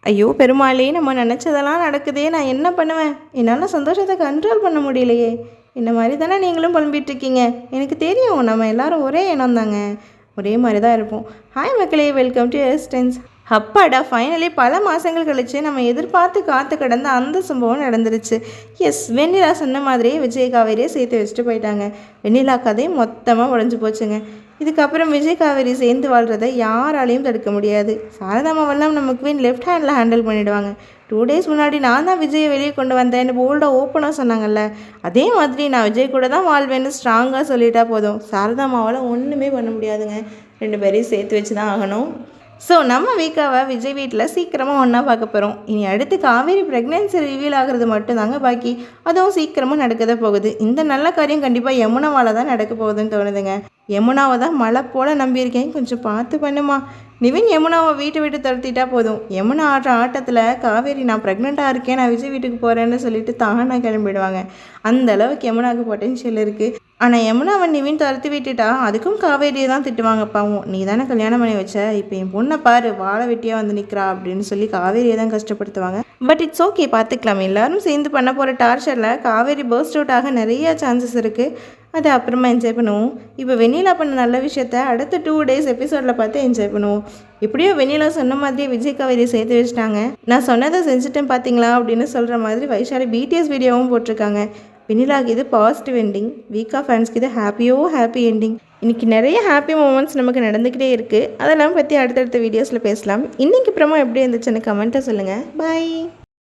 ஐயோ பெருமாளே, நம்ம நினச்சதெல்லாம் நடக்குதே, நான் என்ன பண்ணுவேன்? என்னால் சந்தோஷத்தை கண்ட்ரோல் பண்ண முடியலையே. இந்த மாதிரி தானே நீங்களும் புலம்பிகிட்ருக்கீங்க. எனக்கு தெரியும், நம்ம எல்லோரும் ஒரே இனம் தாங்க, ஒரே மாதிரி தான் இருப்போம். ஹாய் மக்களே, வெல்கம் டு எஸ்டென்ஸ். அப்பாடா, ஃபைனலி பல மாதங்கள் கழிச்சு நம்ம எதிர்பார்த்து காத்து கிடந்த அந்த சம்பவம் நடந்துருச்சு. எஸ், வெண்ணிலா சொன்ன மாதிரியே விஜய் காவேரியை சேர்த்து வச்சுட்டு போயிட்டாங்க. வெண்ணிலா கதையை மொத்தமாக உடஞ்சி போச்சுங்க. இதுக்கப்புறம் விஜய் காவேரி சேர்ந்து வாழ்கிறத யாராலையும் தடுக்க முடியாது. சாரதாமாவெல்லாம் நம்ம குவீன் லெஃப்ட் ஹேண்டில் ஹேண்டில் பண்ணிவிடுவாங்க. 2 days முன்னாடி நான் தான் விஜயை வெளியே கொண்டு வந்தேன்னு போல்டாக ஓப்பனாக சொன்னாங்கல்ல, அதே மாதிரி நான் விஜய் கூட தான் வாழ்வேன்னு ஸ்ட்ராங்காக சொல்லிட்டா போதும். சாரதாமாவால் ஒன்றுமே பண்ண முடியாதுங்க. 2 பேரையும் சேர்த்து வச்சு தான் ஆகணும். ஸோ நம்ம வீக்காவை விஜய் வீட்டில் சீக்கிரமாக ஒன்றா பார்க்க போகிறோம். இனி அடுத்து காவேரி ப்ரெக்னென்சி ரிவீல் ஆகிறது மட்டும்தாங்க பாக்கி. அதுவும் சீக்கிரமாக நடக்க போகுது. இந்த நல்ல காரியம் கண்டிப்பாக யமுனாவால் தான் நடக்க போகுதுன்னு தோணுதுங்க. யமுனாவை தான் மழை போல் நம்பியிருக்கேன், கொஞ்சம் பார்த்து பண்ணுமா. நிவின் யமுனாவை வீட்டை விட்டு துரத்திட்டா போதும். யமுனா ஆடுற ஆட்டத்தில் காவேரி நான் ப்ரெக்னெண்ட்டாக இருக்கேன், நான் விஜய் வீட்டுக்கு போகிறேன்னு சொல்லிட்டு தானாக கிளம்பிடுவாங்க. அந்த அளவுக்கு யமுனாவுக்கு பொட்டென்ஷியல் இருக்குது. ஆனால் யமுனாவை நிவின் துரத்தி விட்டுட்டா அதுக்கும் காவேரியை தான் திட்டுவாங்க. பாவம், நீ தானே கல்யாணம் பண்ணி வச்ச, இப்போ என் பொண்ணை பாரு வாழை வெட்டியாக வந்து நிற்கிறா அப்படின்னு சொல்லி காவேரியை தான் கஷ்டப்படுத்துவாங்க. பட் இட்ஸ் ஓகே, பார்த்துக்கலாம். எல்லோரும் சேர்ந்து பண்ண போகிற டார்ச்சரில் காவேரி பர்ஸ்ட் அவுட் ஆக நிறைய சான்சஸ் இருக்குது. அதை அப்புறமா என்ஜாய் பண்ணுவோம். இப்போ வெண்ணிலா பண்ண நல்ல விஷயத்த அடுத்த 2 days எபிசோடில் பார்த்து என்ஜாய் பண்ணுவோம். எப்படியோ வெண்ணிலா சொன்ன மாதிரியே விஜய் காவேரியை சேர்த்து வச்சுட்டாங்க. நான் சொன்னதை செஞ்சுட்டேன் பார்த்தீங்களா அப்படின்னு சொல்கிற மாதிரி வைஷாலி பிடிஎஸ் வீடியோவும் போட்டிருக்காங்க. வெண்ணிலாவுக்கு இது பாசிட்டிவ் எண்டிங், வீக்கா ஃபேன்ஸ்க்கு இது ஹாப்பி எண்டிங். இன்றைக்கி நிறைய ஹாப்பி மூமெண்ட்ஸ் நமக்கு நடந்துக்கிட்டே இருக்குது. அதெல்லாம் பற்றி அடுத்தடுத்த வீடியோஸில் பேசலாம். இன்றைக்கி அப்புறமா எப்படி இருந்துச்சுன்னு கமெண்ட்டை சொல்லுங்கள். பாய்.